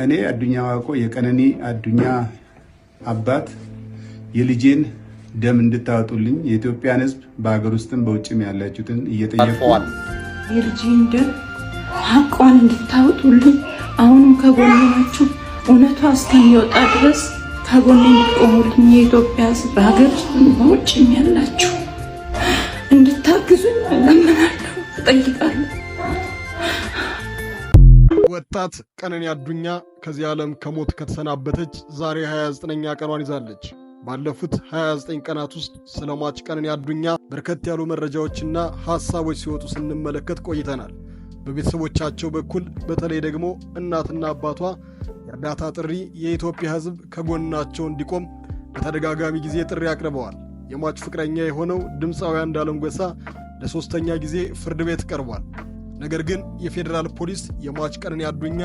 እኔ አዱኛ ዋቆ የቀነኒ አዱኛ አባት የልጄን ደም እንድታወጡልኝ የኢትዮጵያን ሕዝብ በአገር ውስጥም በውጭም ያላችሁትን እየጠየቁ የልጄን ደም ሐቋን እንድታወጡልኝ አሁንም ከጎኔ ናችሁ። እውነቷ እስከሚወጣ ድረስ ከጎኔ እንድትቆሙልኝ የኢትዮጵያ ሕዝብ በአገር ውስጥም በውጭም ያላችሁ እንድታግዙኝ እለምናለሁ፣ እጠይቃለሁ። ወጣት ቀነኒ አዱኛ ከዚህ ዓለም ከሞት ከተሰናበተች ዛሬ 29ኛ ቀኗን ይዛለች። ባለፉት 29 ቀናት ውስጥ ስለሟች ቀነኒ አዱኛ በርከት ያሉ መረጃዎችና ሐሳቦች ሲወጡ ስንመለከት ቆይተናል። በቤተሰቦቻቸው በኩል በተለይ ደግሞ እናትና አባቷ የእርዳታ ጥሪ የኢትዮጵያ ሕዝብ ከጎናቸው እንዲቆም በተደጋጋሚ ጊዜ ጥሪ አቅርበዋል። የሟች ፍቅረኛ የሆነው ድምፃዊ አንዱዓለም ጎሳ ለሶስተኛ ጊዜ ፍርድ ቤት ቀርቧል። ነገር ግን የፌዴራል ፖሊስ የሟች ቀነኒ አዱኛ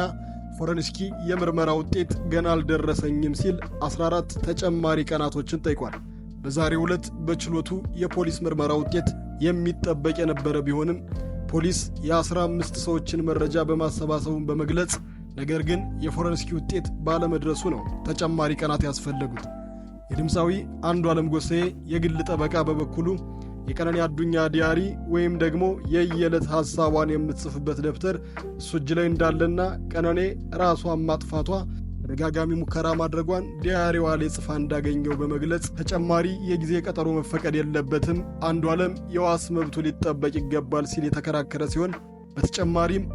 ፎረንሲክ የምርመራ ውጤት ገና አልደረሰኝም ሲል 14 ተጨማሪ ቀናቶችን ጠይቋል። በዛሬው ዕለት በችሎቱ የፖሊስ ምርመራ ውጤት የሚጠበቅ የነበረ ቢሆንም ፖሊስ የ15 ሰዎችን መረጃ በማሰባሰቡን በመግለጽ ነገር ግን የፎረንሲክ ውጤት ባለመድረሱ ነው ተጨማሪ ቀናት ያስፈለጉት። የድምፃዊ አንዱዓለም ጎሳዬ የግል ጠበቃ በበኩሉ የቀነኒ አዱኛ ዲያሪ ወይም ደግሞ የየዕለት ሐሳቧን የምትጽፍበት ደብተር እሱ እጅ ላይ እንዳለና ቀነኒ ራሷን ማጥፋቷ ተደጋጋሚ ሙከራ ማድረጓን ዲያሪዋ ላይ ጽፋ እንዳገኘው በመግለጽ ተጨማሪ የጊዜ ቀጠሮ መፈቀድ የለበትም፣ አንዱዓለም የዋስ መብቱ ሊጠበቅ ይገባል ሲል የተከራከረ ሲሆን በተጨማሪም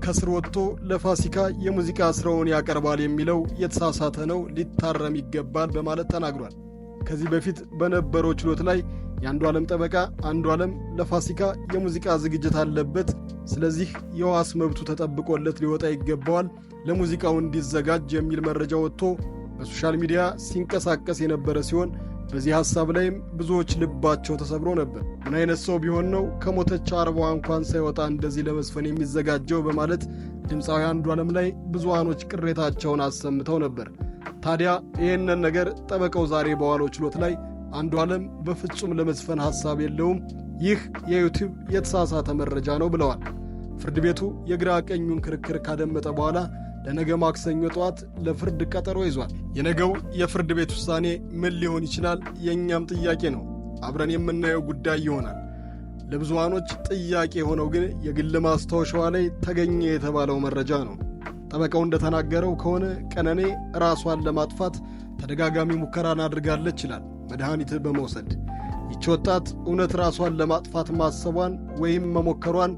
ከስር ወጥቶ ለፋሲካ የሙዚቃ ስራውን ያቀርባል የሚለው የተሳሳተ ነው፣ ሊታረም ይገባል በማለት ተናግሯል። ከዚህ በፊት በነበረው ችሎት ላይ የአንዱዓለም ጠበቃ አንዱዓለም ለፋሲካ የሙዚቃ ዝግጅት አለበት፣ ስለዚህ የዋስ መብቱ ተጠብቆለት ሊወጣ ይገባዋል፣ ለሙዚቃው እንዲዘጋጅ የሚል መረጃ ወጥቶ በሶሻል ሚዲያ ሲንቀሳቀስ የነበረ ሲሆን በዚህ ሐሳብ ላይም ብዙዎች ልባቸው ተሰብሮ ነበር። ምን አይነት ሰው ቢሆን ነው ከሞተች 40 እንኳን ሳይወጣ እንደዚህ ለመስፈን የሚዘጋጀው በማለት ድምፃዊ አንዱዓለም ላይ ብዙሃኖች ቅሬታቸውን አሰምተው ነበር። ታዲያ ይህንን ነገር ጠበቃው ዛሬ በዋለው ችሎት ላይ አንዱዓለም በፍጹም ለመዝፈን ሐሳብ የለውም፣ ይህ የዩቲዩብ የተሳሳተ መረጃ ነው ብለዋል። ፍርድ ቤቱ የግራ ቀኙን ክርክር ካደመጠ በኋላ ለነገ ማክሰኞ ጠዋት ለፍርድ ቀጠሮ ይዟል። የነገው የፍርድ ቤት ውሳኔ ምን ሊሆን ይችላል? የእኛም ጥያቄ ነው፣ አብረን የምናየው ጉዳይ ይሆናል። ለብዙሃኖች ጥያቄ የሆነው ግን የግል ማስታወሻዋ ላይ ተገኘ የተባለው መረጃ ነው። ጠበቃው እንደተናገረው ከሆነ ቀነኒ ራሷን ለማጥፋት ተደጋጋሚ ሙከራን አድርጋለች ይላል። መድኃኒት በመውሰድ ይቺ ወጣት እውነት ራሷን ለማጥፋት ማሰቧን ወይም መሞከሯን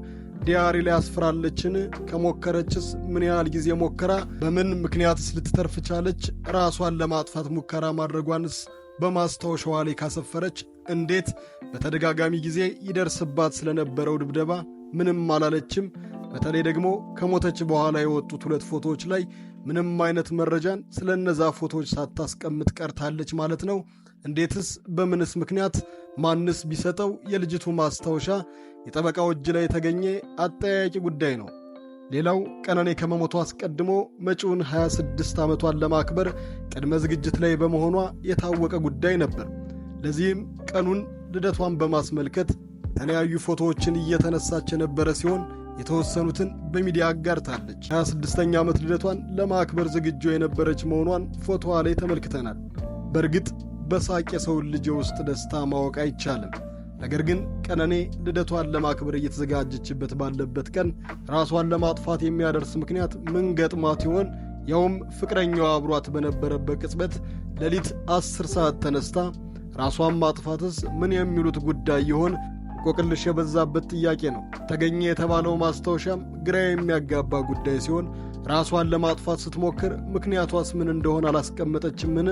ዲያሪ ላይ አስፍራለችን? ከሞከረችስ ምን ያህል ጊዜ ሞከራ? በምን ምክንያትስ ልትተርፍ ቻለች? ራሷን ለማጥፋት ሙከራ ማድረጓንስ በማስታወሻዋ ላይ ካሰፈረች እንዴት በተደጋጋሚ ጊዜ ይደርስባት ስለነበረው ድብደባ ምንም አላለችም? በተለይ ደግሞ ከሞተች በኋላ የወጡት 2 ፎቶዎች ላይ ምንም አይነት መረጃን ስለ እነዛ ፎቶዎች ሳታስቀምጥ ቀርታለች ማለት ነው። እንዴትስ? በምንስ ምክንያት? ማንስ ቢሰጠው? የልጅቱ ማስታወሻ የጠበቃው እጅ ላይ የተገኘ አጠያያቂ ጉዳይ ነው። ሌላው ቀነኒ ከመሞቷ አስቀድሞ መጪውን 26 ዓመቷን ለማክበር ቅድመ ዝግጅት ላይ በመሆኗ የታወቀ ጉዳይ ነበር። ለዚህም ቀኑን ልደቷን በማስመልከት የተለያዩ ፎቶዎችን እየተነሳች የነበረ ሲሆን የተወሰኑትን በሚዲያ አጋርታለች። 26ኛ ዓመት ልደቷን ለማክበር ዝግጁ የነበረች መሆኗን ፎቶዋ ላይ ተመልክተናል። በእርግጥ በሳቅ የሰውን ልጅ ውስጥ ደስታ ማወቅ አይቻልም። ነገር ግን ቀነኒ ልደቷን ለማክበር እየተዘጋጀችበት ባለበት ቀን ራሷን ለማጥፋት የሚያደርስ ምክንያት ምን ገጥሟት ይሆን? ያውም ፍቅረኛዋ አብሯት በነበረበት ቅጽበት ሌሊት 10 ሰዓት ተነስታ ራሷን ማጥፋትስ ምን የሚሉት ጉዳይ ይሆን? ቆቅልሽ የበዛበት ጥያቄ ነው። ተገኘ የተባለው ማስታወሻም ግራ የሚያጋባ ጉዳይ ሲሆን ራሷን ለማጥፋት ስትሞክር ምክንያቷስ ምን እንደሆነ አላስቀመጠችምን?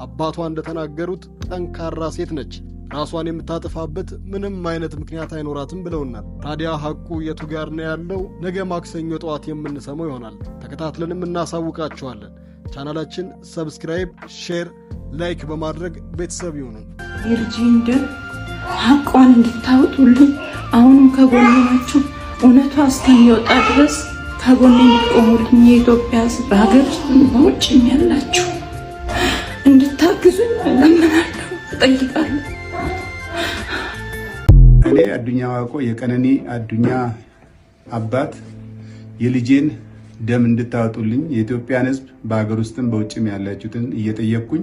አባቷ እንደተናገሩት ጠንካራ ሴት ነች፣ ራሷን የምታጠፋበት ምንም አይነት ምክንያት አይኖራትም ብለውናል። ታዲያ ሐቁ የቱ ጋር ነው ያለው? ነገ ማክሰኞ ጠዋት የምንሰማው ይሆናል። ተከታትለንም እናሳውቃችኋለን። ቻናላችን ሰብስክራይብ፣ ሼር፣ ላይክ በማድረግ ቤተሰብ ይሁኑ። የልጄን ደም ሐቋን እንድታወጡልኝ አሁንም ከጎኔ ናችሁ። እውነቷ እስከሚወጣ ድረስ ከጎኔ እንድትቆሙልኝ የኢትዮጵያ ሕዝብ በሀገር ውስጥም በውጭም ያላችሁ እንድታግዙኝ እለምናለሁ፣ እጠይቃለሁ። እኔ አዱኛ ዋቆ የቀነኒ አዱኛ አባት የልጄን ደም እንድታወጡልኝ የኢትዮጵያን ሕዝብ በሀገር ውስጥም በውጭም ያላችሁትን እየጠየቅኩኝ